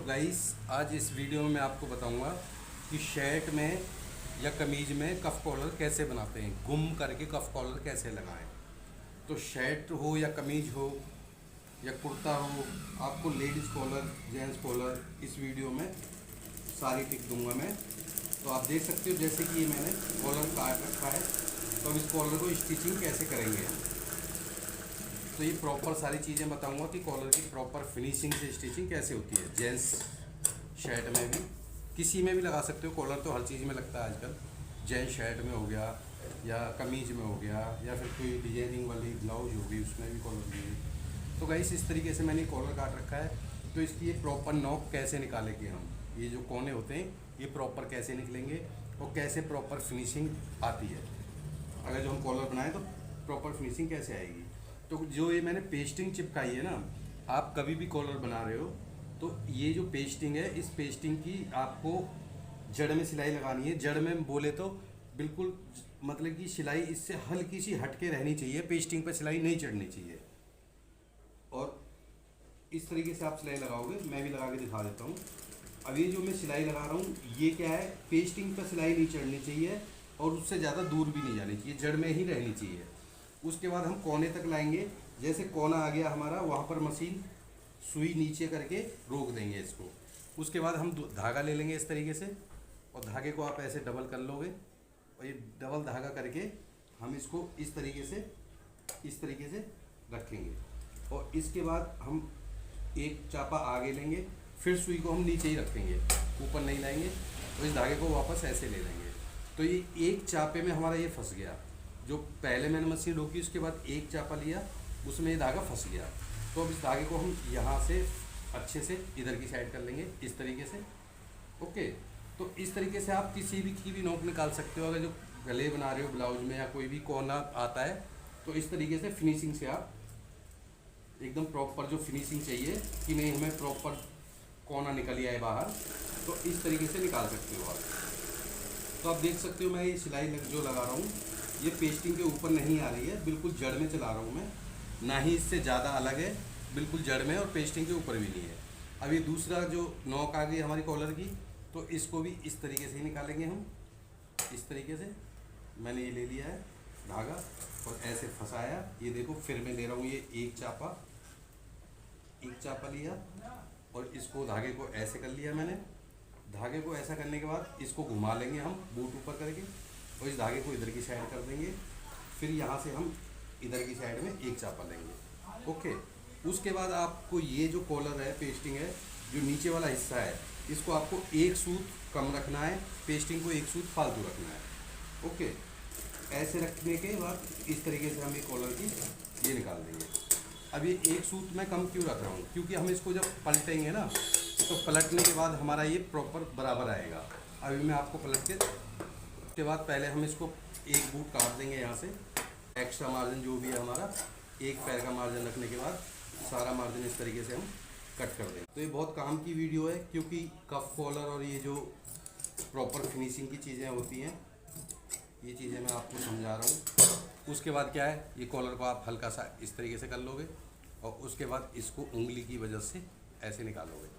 Guys, आज इस video में मैं आपको बताऊंगा कि शर्ट में या कमीज में कफ कॉलर कैसे बनाते हैं, गुम करके कफ कॉलर कैसे लगाएं। तो शर्ट हो या कमीज हो या कुर्ता हो, आपको लेडीज़ कॉलर जेंट्स कॉलर इस वीडियो में सारी टिप दूंगा मैं। तो आप देख सकते हो जैसे कि ये मैंने कॉलर काट रखा है। तो अब इस कॉलर को स्टिचिंग कैसे करेंगे। तो ये प्रॉपर सारी चीज़ें बताऊंगा कि कॉलर की प्रॉपर फिनिशिंग से स्टिचिंग कैसे होती है। जेंट्स शर्ट में भी, किसी में भी लगा सकते हो कॉलर, तो हर चीज़ में लगता है आजकल। जेंट्स शर्ट में हो गया या कमीज में हो गया या फिर कोई डिजाइनिंग वाली ब्लाउज होगी उसमें भी कॉलर होगी। तो गाइस, इस तरीके से मैंने कॉलर काट रखा है। तो इसकी ये प्रॉपर नॉक कैसे निकालेंगे हम, ये जो कोने होते हैं ये प्रॉपर कैसे निकलेंगे और कैसे प्रॉपर फिनिशिंग आती है। अगर जो हम कॉलर बनाएं तो प्रॉपर फिनिशिंग कैसे आएगी। तो जो ये मैंने पेस्टिंग चिपकाई है ना, आप कभी भी कॉलर बना रहे हो तो ये जो पेस्टिंग है, इस पेस्टिंग की आपको जड़ में सिलाई लगानी है। जड़ में बोले तो बिल्कुल मतलब कि सिलाई इससे हल्की सी हटके रहनी चाहिए, पेस्टिंग पर सिलाई नहीं चढ़नी चाहिए। और इस तरीके से आप सिलाई लगाओगे, मैं भी लगा के दिखा देता हूँ। अब ये जो मैं सिलाई लगा रहा हूँ ये क्या है, पेस्टिंग पर सिलाई नहीं चढ़नी चाहिए और उससे ज़्यादा दूर भी नहीं जानी चाहिए, जड़ में ही रहनी चाहिए। उसके बाद हम कोने तक लाएंगे। जैसे कोना आ गया हमारा, वहाँ पर मशीन सुई नीचे करके रोक देंगे इसको। उसके बाद हम धागा ले लेंगे इस तरीके से, और धागे को आप ऐसे डबल कर लोगे और ये डबल धागा करके हम इसको इस तरीके से रखेंगे। और इसके बाद हम एक चापा आगे लेंगे, फिर सुई को हम नीचे ही रखेंगे, ऊपर नहीं लाएंगे, और इस धागे को वापस ऐसे ले लेंगे। तो ये एक चापे में हमारा ये फंस गया। जो पहले मैंने मशीन रोकी उसके बाद एक चापा लिया, उसमें ये धागा फंस गया। तो अब इस धागे को हम यहाँ से अच्छे से इधर की साइड कर लेंगे इस तरीके से। ओके, तो इस तरीके से आप किसी भी की भी नोक निकाल सकते हो। अगर जो गले बना रहे हो ब्लाउज में या कोई भी कोना आता है तो इस तरीके से फिनिशिंग से आप एकदम प्रॉपर जो फिनिशिंग चाहिए कि नहीं हमें प्रॉपर कोना निकल आए बाहर, तो इस तरीके से निकाल सकते हो आप। तो आप देख सकते हो मैं ये सिलाई जो लगा रहा हूँ ये पेस्टिंग के ऊपर नहीं आ रही है, बिल्कुल जड़ में चला रहा हूँ मैं, ना ही इससे ज़्यादा अलग है, बिल्कुल जड़ में और पेस्टिंग के ऊपर भी नहीं है। अब ये दूसरा जो नॉक आ गई हमारी कॉलर की, तो इसको भी इस तरीके से ही निकालेंगे हम। इस तरीके से मैंने ये ले लिया है धागा और ऐसे फंसाया, ये देखो फिर मैं ले रहा हूँ ये एक चापा लिया और इसको धागे को ऐसे कर लिया मैंने। धागे को ऐसा करने के बाद इसको घुमा लेंगे हम बूट ऊपर करके, और इस धागे को इधर की साइड कर देंगे। फिर यहाँ से हम इधर की साइड में एक चापा लेंगे। ओके, उसके बाद आपको ये जो कॉलर है, पेस्टिंग है, जो नीचे वाला हिस्सा है, इसको आपको एक सूत कम रखना है, पेस्टिंग को एक सूत फालतू रखना है। ओके, ऐसे रखने के बाद इस तरीके से हम ये कॉलर की ये निकाल देंगे। अब ये एक सूत मैं कम क्यों रख रहा हूँ, क्योंकि हम इसको जब पलटेंगे ना तो पलटने के बाद हमारा ये प्रॉपर बराबर आएगा। अभी मैं आपको पलट के बाद पहले हम इसको एक बूट काट देंगे यहाँ से। एक्स्ट्रा मार्जिन जो भी है हमारा, एक पैर का मार्जिन रखने के बाद सारा मार्जिन इस तरीके से हम कट कर देंगे। तो ये बहुत काम की वीडियो है, क्योंकि कफ कॉलर और ये जो प्रॉपर फिनिशिंग की चीज़ें होती हैं ये चीज़ें मैं आपको समझा रहा हूँ। उसके बाद क्या है, ये कॉलर को आप हल्का सा इस तरीके से कर लोगे और उसके बाद इसको उंगली की वजह से ऐसे निकालोगे।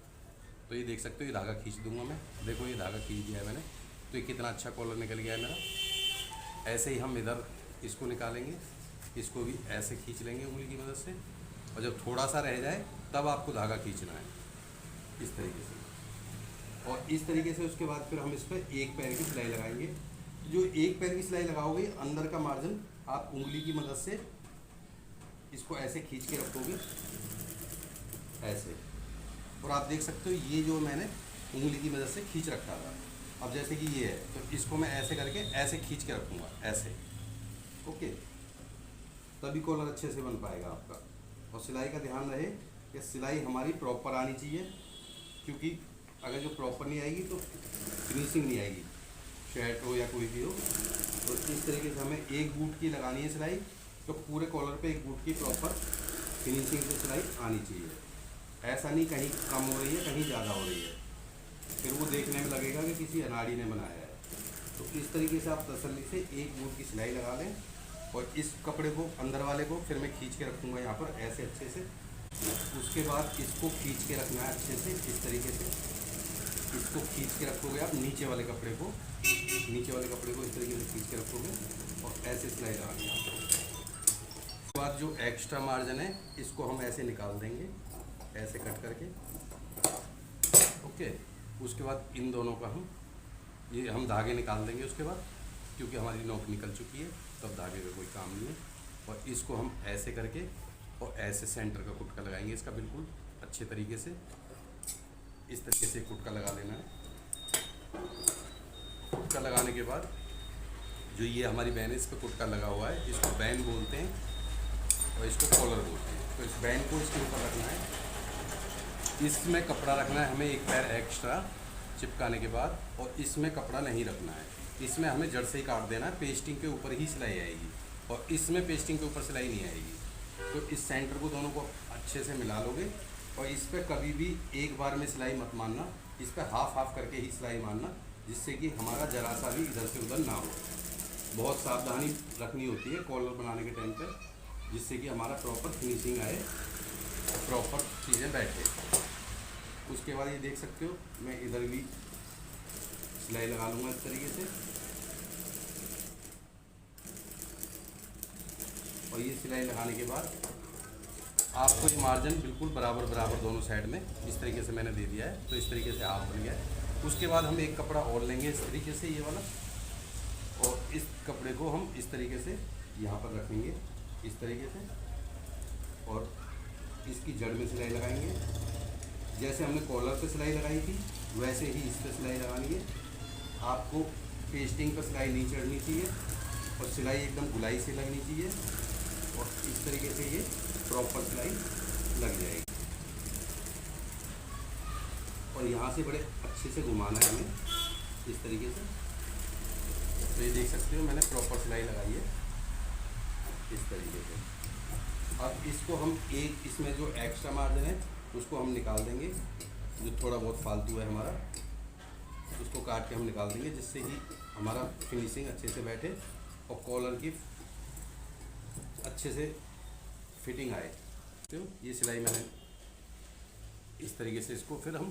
तो ये देख सकते हो, ये धागा खींच दूंगा मैं, देखो ये धागा खींच दिया है मैंने, तो ये कितना अच्छा कॉलर निकल गया है मेरा। ऐसे ही हम इधर इसको निकालेंगे, इसको भी ऐसे खींच लेंगे उंगली की मदद से, और जब थोड़ा सा रह जाए तब आपको धागा खींचना है इस तरीके से। और इस तरीके से उसके बाद फिर हम इस पर एक पैर की सिलाई लगाएंगे। जो एक पैर की सिलाई लगाओगे, अंदर का मार्जिन आप उंगली की मदद से इसको ऐसे खींच के रखोगे ऐसे, और आप देख सकते हो ये जो मैंने उंगली की मदद से खींच रखा था, अब जैसे कि ये है तो इसको मैं ऐसे करके ऐसे खींच के रखूँगा ऐसे। ओके, तभी कॉलर अच्छे से बन पाएगा आपका। और सिलाई का ध्यान रहे कि सिलाई हमारी प्रॉपर आनी चाहिए, क्योंकि अगर जो प्रॉपर नहीं आएगी तो फिनिशिंग नहीं आएगी, शर्ट हो या कोई भी हो। तो इस तरीके से हमें एक बूट की लगानी है सिलाई, तो पूरे कॉलर पे एक बूट की प्रॉपर फिनिशिंग से सिलाई आनी चाहिए। ऐसा नहीं कहीं कम हो रही है कहीं ज़्यादा हो रही है, फिर वो देखने में लगेगा कि किसी अनाड़ी ने बनाया है। तो इस तरीके से आप तसल्ली से एक बूट की सिलाई लगा लें, और इस कपड़े को अंदर वाले को फिर मैं खींच के रखूँगा यहाँ पर ऐसे अच्छे से, उसके बाद इसको खींच के रखना है अच्छे से, इस तरीके से इसको खींच के रखोगे आप नीचे वाले कपड़े को, नीचे वाले कपड़े को इस तरीके से खींच के रखोगे और ऐसे सिलाई लगानी है। उसके बाद जो एक्स्ट्रा मार्जिन है इसको हम ऐसे निकाल देंगे, ऐसे कट करके, ओके। उसके बाद इन दोनों का हम धागे निकाल देंगे उसके बाद, क्योंकि हमारी नोक निकल चुकी है तो अब धागे का कोई काम नहीं है। और इसको हम ऐसे करके और ऐसे सेंटर का कुटका लगाएंगे इसका बिल्कुल अच्छे तरीके से, इस तरीके से कुटका लगा लेना है। कुटका लगाने के बाद जो ये हमारी बैन है इस पर कुटका लगा हुआ है, इसको बैन बोलते हैं और इसको कॉलर बोलते हैं। तो इस बैन को इसके ऊपर रखना है, इसमें कपड़ा रखना है हमें एक पैर एक्स्ट्रा चिपकाने के बाद, और इसमें कपड़ा नहीं रखना है, इसमें हमें जड़ से ही काट देना है, पेस्टिंग के ऊपर ही सिलाई आएगी और इसमें पेस्टिंग के ऊपर सिलाई नहीं आएगी। तो इस सेंटर को दोनों को अच्छे से मिला लोगे और इस पर कभी भी एक बार में सिलाई मत मारना, इस पर हाफ हाफ करके ही सिलाई मारना, जिससे कि हमारा जरा सा भी इधर से उधर ना हो। बहुत सावधानी रखनी होती है कॉलर बनाने के टाइम पर, जिससे कि हमारा प्रॉपर फिनिशिंग आए, प्रॉपर चीज़ें बैठे। उसके बाद ये देख सकते हो मैं इधर भी सिलाई लगा लूँगा इस तरीके से, और ये सिलाई लगाने के बाद आपको ये मार्जिन बिल्कुल बराबर बराबर दोनों साइड में इस तरीके से मैंने दे दिया है, तो इस तरीके से हाफ बन गया है। उसके बाद हम एक कपड़ा और लेंगे इस तरीके से, ये वाला, और इस कपड़े को हम इस तरीके से यहाँ पर रखेंगे इस तरीके से, और इसकी जड़ में सिलाई लगाएंगे। जैसे हमने कॉलर पे सिलाई लगाई थी वैसे ही इस पर सिलाई लगानी है। आपको पेस्टिंग पर सिलाई नहीं चढ़नी चाहिए और सिलाई एकदम गुलाई से लगनी चाहिए, और इस तरीके से ये प्रॉपर सिलाई लग जाएगी। और यहाँ से बड़े अच्छे से घुमाना है हमें इस तरीके से। तो ये देख सकते हो मैंने प्रॉपर सिलाई लगाई है इस तरीके से। अब इसको हम एक, इसमें जो एक्स्ट्रा मार्जिन है उसको हम निकाल देंगे, जो थोड़ा बहुत फालतू है हमारा उसको काट के हम निकाल देंगे, जिससे कि हमारा फिनिशिंग अच्छे से बैठे और कॉलर की अच्छे से फिटिंग आए। तो ये सिलाई मैंने इस तरीके से, इसको फिर हम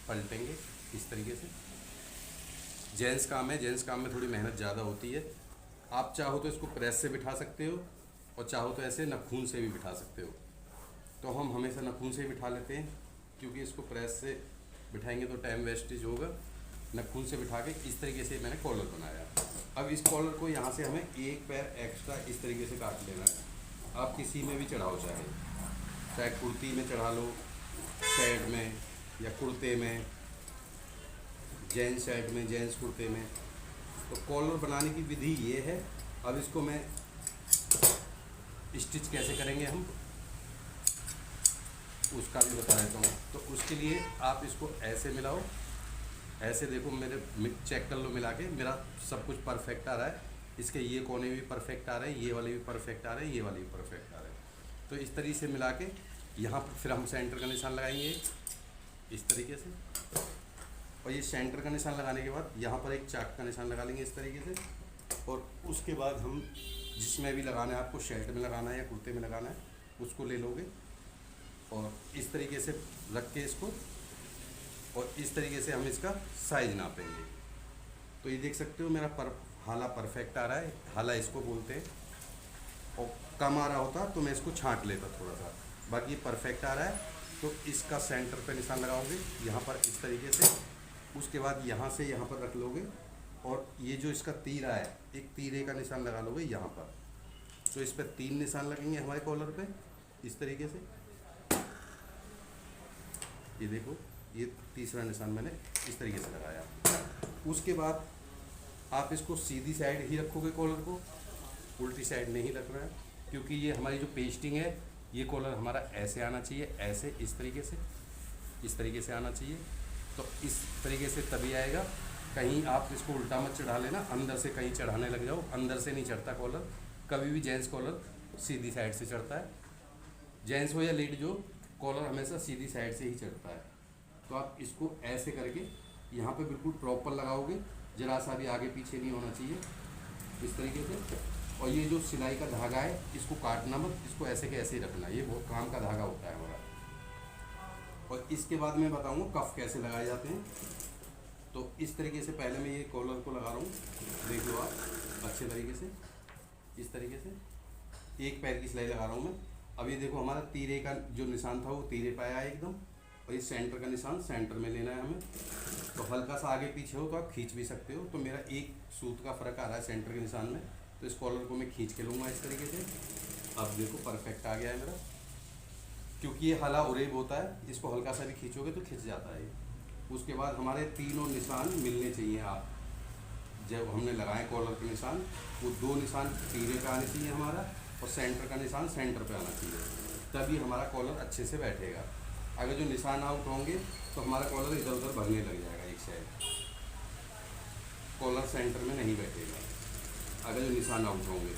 पलटेंगे इस तरीके से। जेंट्स काम है, जेंट्स काम में थोड़ी मेहनत ज़्यादा होती है। आप चाहो तो इसको प्रेस से बिठा सकते हो और चाहो तो ऐसे नखून से भी बिठा सकते हो। तो हम हमेशा नखून से ही बिठा लेते हैं, क्योंकि इसको प्रेस से बिठाएंगे तो टाइम वेस्टेज होगा। नखून से बिठा के इस तरीके से मैंने कॉलर बनाया। अब इस कॉलर को यहाँ से हमें एक पैर एक्स्ट्रा इस तरीके से काट लेना है। आप किसी में भी चढ़ाओ, चाहे कुर्ती में चढ़ा लो, शर्ट में या कुर्ते में, जेंट्स शर्ट में, जेंट्स कुर्ते में। तो कॉलर बनाने की विधि ये है। अब इसको मैं स्टिच कैसे करेंगे हम उसका भी बता देता हूँ। तो उसके लिए आप इसको ऐसे मिलाओ, ऐसे देखो मेरे चेक कर लो मिला के, मेरा सब कुछ परफेक्ट आ रहा है। इसके ये कोने भी परफेक्ट आ रहे हैं, ये वाले भी परफेक्ट आ रहे हैं, ये वाले भी परफेक्ट आ रहे हैं। तो इस तरीके से मिला के यहाँ पर फिर हम सेंटर का निशान लगाएंगे इस तरीके से, और ये सेंटर का निशान लगाने के बाद यहाँ पर एक चाक का निशान लगा लेंगे इस तरीके से। और उसके बाद हम जिसमें भी लगाना है, आपको शर्ट में लगाना है या कुर्ते में लगाना है, उसको ले लोगे और इस तरीके से रख के इसको, और इस तरीके से हम इसका साइज नापेंगे। तो ये देख सकते हो मेरा हाला परफेक्ट आ रहा है, हाला इसको बोलते हैं। और कम आ रहा होता तो मैं इसको छांट लेता थोड़ा सा, बाकी परफेक्ट आ रहा है। तो इसका सेंटर पे निशान लगाओगे यहाँ पर इस तरीके से। उसके बाद यहाँ से यहाँ पर रख लोगे, और ये जो इसका तीरा है, एक तीरे का निशान लगा लोगे यहाँ पर। तो इस पर 3 निशान लगेंगे हमारे कॉलर पे इस तरीके से। ये देखो, ये तीसरा निशान मैंने इस तरीके से लगाया। उसके बाद आप इसको सीधी साइड ही रखोगे कॉलर को, उल्टी साइड नहीं रखना है, क्योंकि ये हमारी जो पेस्टिंग है, ये कॉलर हमारा ऐसे आना चाहिए, ऐसे इस तरीके से आना चाहिए। तो इस तरीके से तभी आएगा। कहीं आप इसको उल्टा मत चढ़ा लेना, अंदर से कहीं चढ़ाने लग जाओ, अंदर से नहीं चढ़ता कॉलर कभी भी। जेंट्स कॉलर सीधी साइड से चढ़ता है, जेंट्स हो या लेडी जो, कॉलर हमेशा सीधी साइड से ही चढ़ता है। तो आप इसको ऐसे करके यहाँ पे बिल्कुल प्रॉपर लगाओगे, जरा सा भी आगे पीछे नहीं होना चाहिए इस तरीके से। और ये जो सिलाई का धागा है इसको काटना मत, इसको ऐसे के ऐसे ही रखना, ये बहुत काम का धागा होता है हमारा। और इसके बाद मैं बताऊंगा कफ कैसे लगाए जाते हैं। तो इस तरीके से पहले मैं ये कॉलर को लगा रहा हूँ, देख लो आप अच्छे तरीके से, इस तरीके से एक पैर की सिलाई लगा रहा हूँ मैं। अब ये देखो हमारा तीरे का जो निशान था वो तीरे पे आया है एकदम, और ये सेंटर का निशान सेंटर में लेना है हमें। तो हल्का सा आगे पीछे हो तो आप खींच भी सकते हो। तो मेरा एक सूत का फ़र्क आ रहा है सेंटर के निशान में, तो इस कॉलर को मैं खींच के लूँगा इस तरीके से। अब देखो परफेक्ट आ गया है मेरा, क्योंकि ये हला उरेब होता है, इसको हल्का सा भी खींचोगे तो खिंच जाता है। उसके बाद हमारे तीनों निशान मिलने चाहिए। आप जब हमने लगाए कॉलर के निशान, वो दो निशान तीरे पे आने चाहिए हमारा, और सेंटर का निशान सेंटर पे आना चाहिए, तभी हमारा कॉलर अच्छे से बैठेगा। अगर जो निशान आउट होंगे तो हमारा कॉलर इधर उधर भगने लग जाएगा एक साइड, कॉलर सेंटर में नहीं बैठेगा अगर जो निशान आउट होंगे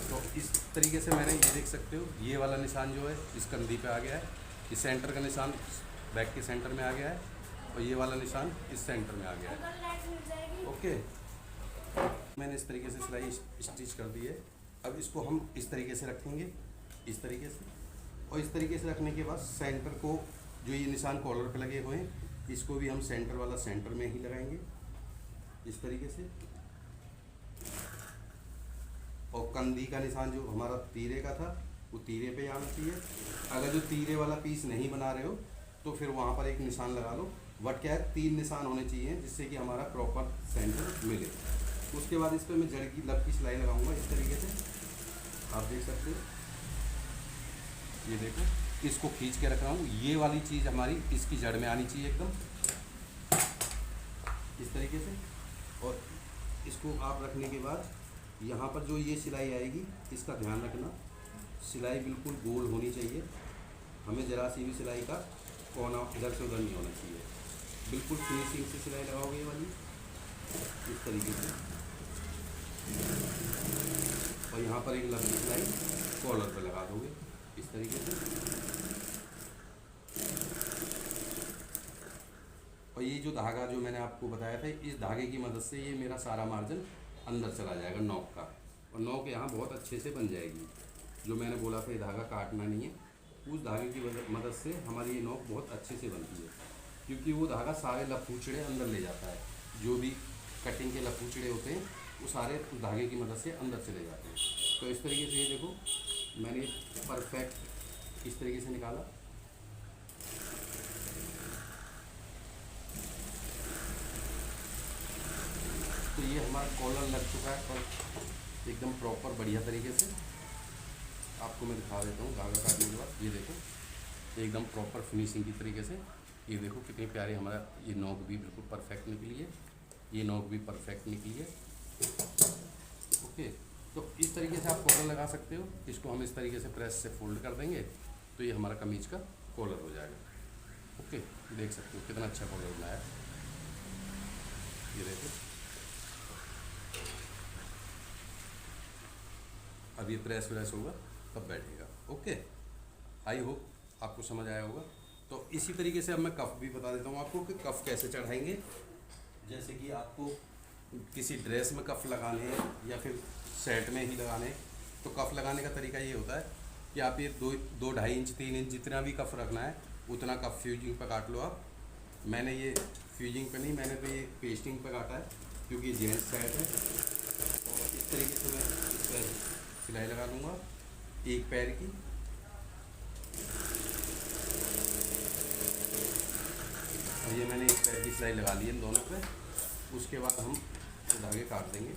तो इस तरीके से मैंने ये देख सकते हो, ये वाला निशान जो है इस कंधी पे आ गया है, ये सेंटर का निशान बैक के सेंटर में आ गया है, और ये वाला निशान इस सेंटर में आ गया है। ओके, मैंने इस तरीके से सिलाई स्टिच कर दी है। अब इसको हम इस तरीके से रखेंगे, इस तरीके से, और इस तरीके से रखने के बाद सेंटर को, जो ये निशान कॉलर पे लगे हुए हैं, इसको भी हम सेंटर वाला सेंटर में ही लगाएंगे इस तरीके से। और कंधी का निशान जो हमारा तीरे का था वो तीरे पे आना चाहिए। अगर जो तीरे वाला पीस नहीं बना रहे हो तो फिर वहाँ पर एक निशान लगा लो, बट क्या है 3 निशान होने चाहिए जिससे कि हमारा प्रॉपर सेंटर मिले। उसके बाद इस पर मैं जड़ की लब की सिलाई लगाऊंगा इस तरीके से, आप देख सकते हो। ये देखो, इसको खींच के रख रहा हूँ, ये वाली चीज़ हमारी इसकी जड़ में आनी चाहिए एकदम इस तरीके से। और इसको आप रखने के बाद यहाँ पर जो ये सिलाई आएगी इसका ध्यान रखना, सिलाई बिल्कुल गोल होनी चाहिए, हमें ज़रा सी भी सिलाई का कोना इधर से उधर नहीं होना चाहिए। बिल्कुल फिनिशिंग से सिलाई लगाओगे ये वाली इस तरीके से। और यहाँ पर एक लंबी सिलाई कॉलर पर लगा दोगे इस तरीके से। और ये जो धागा जो मैंने आपको बताया था, इस धागे की मदद से ये मेरा सारा मार्जिन अंदर चला जाएगा नॉक का, और नॉक यहाँ बहुत अच्छे से बन जाएगी। जो मैंने बोला था ये धागा काटना नहीं है, उस धागे की मदद से हमारी ये नॉक बहुत अच्छे से बनती है, क्योंकि वो धागा सारे लफूचड़े अंदर ले जाता है। जो भी कटिंग के लफूचड़े होते हैं वो सारे उस धागे की मदद से अंदर चले जाते हैं। तो इस तरीके से ये देखो मैंने परफेक्ट इस तरीके से निकाला। तो ये हमारा कॉलर लग चुका है पर एकदम प्रॉपर बढ़िया तरीके से। आपको मैं दिखा देता हूँ धागा काटने के बाद। ये देखो एकदम प्रॉपर फिनिशिंग की तरीके से। ये देखो कितनी प्यारी हमारा ये नॉक भी बिल्कुल परफेक्ट निकली है, ये नॉक भी परफेक्ट निकली है। ओके, तो इस तरीके से आप कॉलर लगा सकते हो। इसको हम इस तरीके से प्रेस से फोल्ड कर देंगे तो ये हमारा कमीज का कॉलर हो जाएगा। ओके, देख सकते हो कितना अच्छा कॉलर बनाया। ये देखो अब ये प्रेस व्रेस होगा तब बैठेगा। ओके, आई होप आपको समझ आया होगा। तो इसी तरीके से अब मैं कफ भी बता देता हूँ आपको कि कफ कैसे चढ़ाएंगे। जैसे कि आपको किसी ड्रेस में कफ लगाने हैं या फिर शर्ट में ही लगाने हैं, तो कफ लगाने का तरीका ये होता है कि आप ये 2-2.5 इंच 3 इंच जितना भी कफ रखना है उतना कफ फ्यूजिंग पर काट लो आप। मैंने ये फ्यूजिंग पर नहीं, मैंने तो ये पेस्टिंग पर काटा है क्योंकि जेंट्स शर्ट है। और इस तरीके से मैं इस पर सिलाई लगा लूँगा एक पैर की। और ये मैंने एक पैर की सिलाई लगा ली है इन दोनों पे। उसके बाद हम धागे काट देंगे।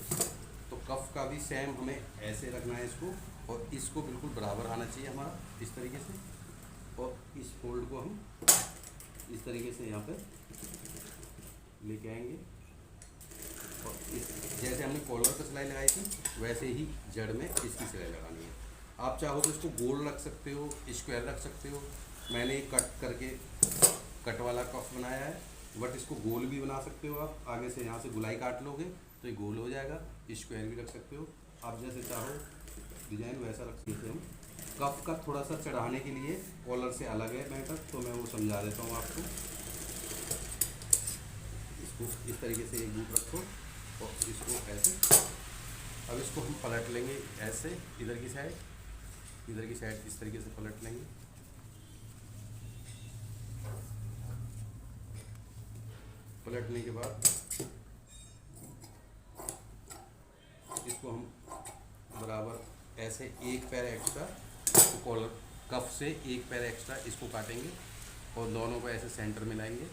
तो कफ का भी सेम हमें ऐसे रखना है इसको, और इसको बिल्कुल बराबर आना चाहिए हमारा इस तरीके से। और इस फोल्ड को हम इस तरीके से यहाँ पे लेके आएंगे। और इस जैसे हमने कॉलर पर सिलाई लगाई थी वैसे ही जड़ में इसकी सिलाई लगानी है। आप चाहो तो इसको गोल रख सकते हो, स्क्वायर रख सकते हो। मैंने कट करके कट वाला कफ बनाया है, बट इसको गोल भी बना सकते हो आप। आगे से यहाँ से गुलाई काट लोगे तो ये गोल हो जाएगा। स्क्वायर भी रख सकते हो, आप जैसे चाहो डिजाइन वैसा रख सकते हो। कफ का थोड़ा सा चढ़ाने के लिए कॉलर से अलग है मैटर, तो मैं वो समझा देता हूँ आपको। इसको इस तरीके से एक बूट रखो और इसको ऐसे अब इसको हम पलट लेंगे ऐसे, इधर की साइड इस तरीके से पलट लेंगे। पलटने के बाद इसको हम बराबर ऐसे एक पैर एक्स्ट्रा कॉलर कफ से एक पैर एक्स्ट्रा इसको काटेंगे और दोनों को ऐसे सेंटर मिलाएंगे।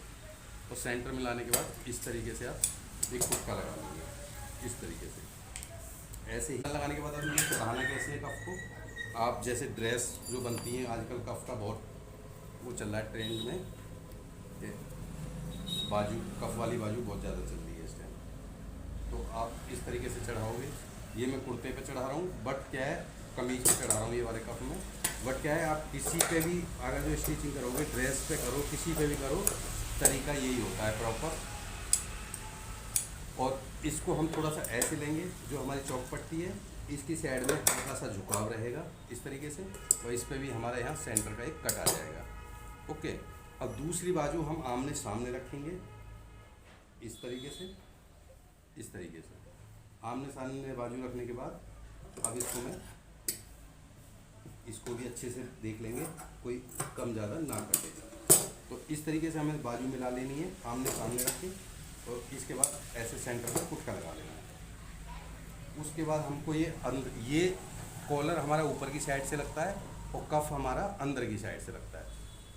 और सेंटर मिलाने के बाद इस तरीके से आप एक तुक्का लगा लेंगे इस तरीके से। ऐसे ही लगाने के बाद आप ये चढ़ाना कैसे है कफ को, आप जैसे ड्रेस जो बनती हैं आजकल कफ का बहुत वो चल रहा है ट्रेंड में, बाजू कफ वाली बाजू बहुत ज़्यादा चल रही है इस टाइम। तो आप इस तरीके से चढ़ाओगे। ये मैं कुर्ते पे चढ़ा रहा हूँ, बट क्या है कमीज पे चढ़ा रहा हूँ ये वाले कफ में। बट क्या है आप किसी पे भी अगर जो स्टिचिंग करोगे, ड्रेस पे करो, किसी पे भी करो, तरीका यही होता है प्रॉपर। और इसको हम थोड़ा सा ऐसे लेंगे, जो हमारी चौक पट्टी है इसकी साइड में हल्का सा झुकाव रहेगा इस तरीके से, और इस पे भी हमारे यहाँ सेंटर का एक कट आ जाएगा। ओके, अब दूसरी बाजू हम आमने सामने रखेंगे इस तरीके से, इस तरीके से आमने सामने बाजू रखने के बाद अब इसको भी अच्छे से देख लेंगे, कोई कम ज़्यादा ना कटे। तो इस तरीके से हमें बाजू मिला लेनी है आमने सामने रख के, और इसके बाद ऐसे सेंटर पर पुटका लगा लेना है। उसके बाद हमको ये कॉलर हमारा ऊपर की साइड से लगता है और कफ हमारा अंदर की साइड से लगता है।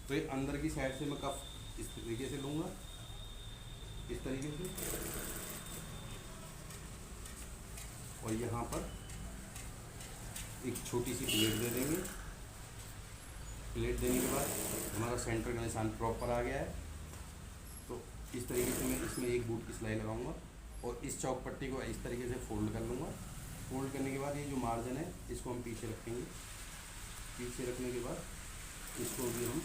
तो ये अंदर की साइड से मैं कफ इस तरीके से लूँगा, इस तरीके से, और यहाँ पर एक छोटी सी प्लेट दे देंगे। प्लेट देने के बाद हमारा सेंटर का निशान प्रॉपर आ गया है। तो इस तरीके से मैं इसमें एक बूट की सिलाई लगाऊंगा और इस चौक पट्टी को इस तरीके से फोल्ड कर लूँगा। फोल्ड करने के बाद ये जो मार्जिन है इसको हम पीछे रखेंगे। पीछे रखने के बाद इसको भी हम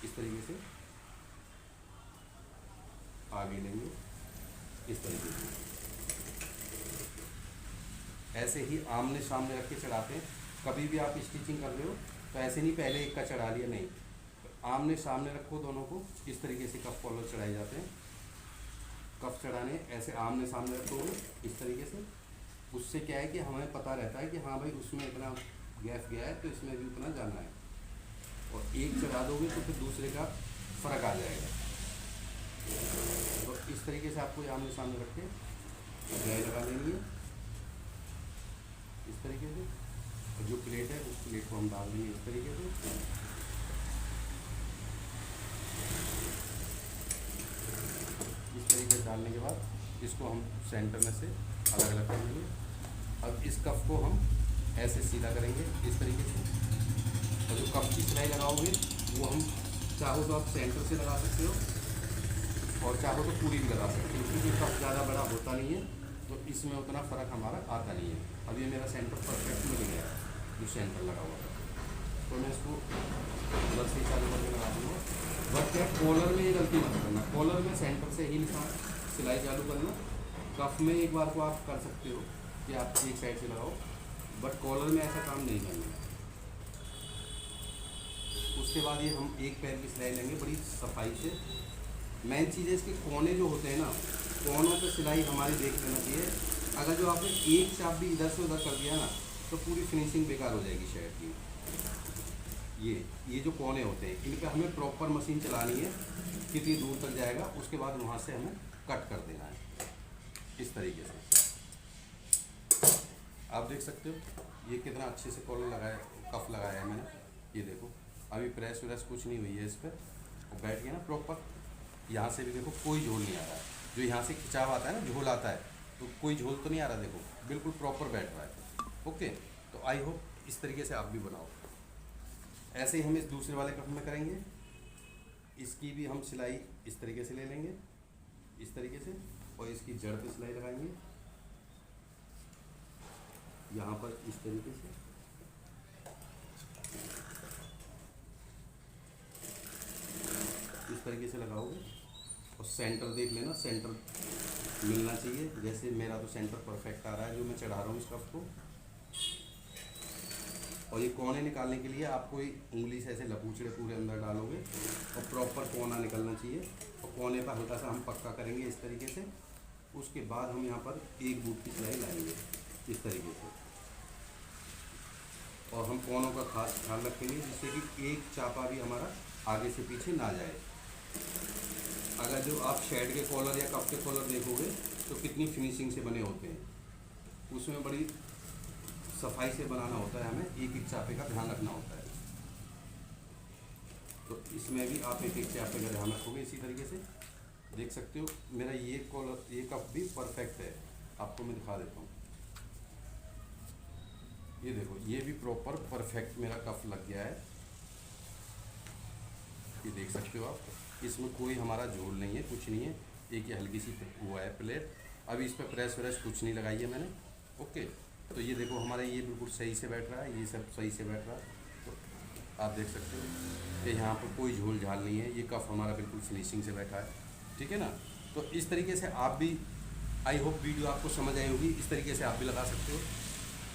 इस तरीके से आगे लेंगे इस तरीके से। ऐसे ही आमने सामने रख के चढ़ाते हैं। कभी भी आप स्टिचिंग कर रहे हो तो ऐसे नहीं पहले एक का चढ़ा लिया, नहीं, आमने सामने रखो दोनों को। इस तरीके से कफ कॉलर चढ़ाए जाते हैं। कफ चढ़ाने ऐसे आमने सामने रखोगे इस तरीके से। उससे क्या है कि हमें पता रहता है कि हाँ भाई उसमें इतना गैप गया है तो इसमें भी उतना जाना है। और एक चढ़ा दोगे तो फिर दूसरे का फ़र्क आ जाएगा। तो इस तरीके से आपको आमने सामने रख के सिलाई लगा लेंगे इस तरीके से। और जो प्लेट है उस प्लेट को हम डाल देंगे इस तरीके से। इस तरीके से डालने के बाद इसको हम सेंटर में से अलग अलग कर लेंगे। अब इस कफ को हम ऐसे सीधा करेंगे इस तरीके से। और जो कफ की सिलाई लगाओगे वो हम चाहो तो आप सेंटर से लगा सकते हो और चाहो तो पूरी भी लगा सकते हो, क्योंकि कफ ज़्यादा बड़ा होता नहीं है तो इसमें उतना फ़र्क हमारा आता नहीं है। अब ये मेरा सेंटर परफेक्ट मिल गया है जो सेंटर लगा हुआ था, तो मैं इसको उधर से चालू करके लगा दूँगा। बट क्या कॉलर में ये गलती मत करना, कॉलर में सेंटर से ही निशान सिलाई चालू करना। कफ में एक बार को आप कर सकते हो कि आप एक साइड से लगाओ, बट कॉलर में ऐसा काम नहीं करना। उसके बाद ये हम एक पैर की सिलाई लेंगे बड़ी सफाई से। मेन चीज़ है इसके कोने जो होते हैं ना, कोनों पे सिलाई हमारी देख लेना चाहिए। अगर जो आपने एक चाप भी इधर से उधर कर दिया ना तो पूरी फिनिशिंग बेकार हो जाएगी शर्ट की। ये जो कोने होते हैं इन पर हमें प्रॉपर मशीन चलानी है, कितनी दूर तक जाएगा उसके बाद वहाँ से हमें कट कर देना है इस तरीके से। आप देख सकते हो ये कितना अच्छे से कॉलर लगाया, कफ लगाया है मैंने। ये देखो अभी प्रेस व्रेस कुछ नहीं हुई है इस पर, और बैठ गया ना प्रॉपर। यहाँ से भी देखो कोई झोल नहीं आ रहा है, जो यहाँ से खिंचाव आता है ना, झोल आता है, तो कोई झोल तो नहीं आ रहा, देखो बिल्कुल प्रॉपर बैठ रहा है। ओके, तो आई होप इस तरीके से आप भी बनाओ। ऐसे ही हम इस दूसरे वाले कप में करेंगे। इसकी भी हम सिलाई इस तरीके से ले लेंगे इस तरीके से, और इसकी जड़ पे सिलाई लगाएंगे यहाँ पर इस तरीके से। इस तरीके से लगाओगे और सेंटर देख लेना, सेंटर मिलना चाहिए। जैसे मेरा तो सेंटर परफेक्ट आ रहा है जो मैं चढ़ा रहा हूँ इस कफ को। और ये कोने निकालने के लिए आपको उंगली से ऐसे लपूचड़े पूरे अंदर डालोगे और प्रॉपर कोना निकलना चाहिए। और कोने पर हल्का सा हम पक्का करेंगे इस तरीके से। उसके बाद हम यहाँ पर एक बूट की सिलाई लाएंगे इस तरीके से। और हम कोनों का खास ख्याल रखेंगे जिससे कि एक चापा भी हमारा आगे से पीछे ना जाए। अगर जो आप शेड के कॉलर या कप के कॉलर देखोगे तो कितनी फिनिशिंग से बने होते हैं, उसमें बड़ी सफाई से बनाना होता है, हमें एक एक चापे का ध्यान रखना होता है। तो इसमें भी आप एक एक चापे का ध्यान रखोगे। इसी तरीके से देख सकते हो मेरा ये कॉलर, ये कप भी परफेक्ट है। आपको मैं दिखा देता हूँ, ये देखो ये भी प्रॉपर परफेक्ट मेरा कप लग गया है। ये देख सकते हो आप, इसमें कोई हमारा झोल नहीं है, कुछ नहीं है। एक ये हल्की सी हुआ है प्लेट, अभी इस पर प्रेस व्रेस कुछ नहीं लगाई है मैंने। ओके, तो ये देखो हमारा ये बिल्कुल सही से बैठ रहा है, ये सब सही से बैठ रहा है। तो आप देख सकते हो कि यहाँ पर कोई झोल झाल नहीं है, ये कप हमारा बिल्कुल फिनिशिंग से बैठा है। ठीक है ना। तो इस तरीके से आप भी, आई होप वीडियो आपको समझ आई होगी, इस तरीके से आप भी लगा सकते हो।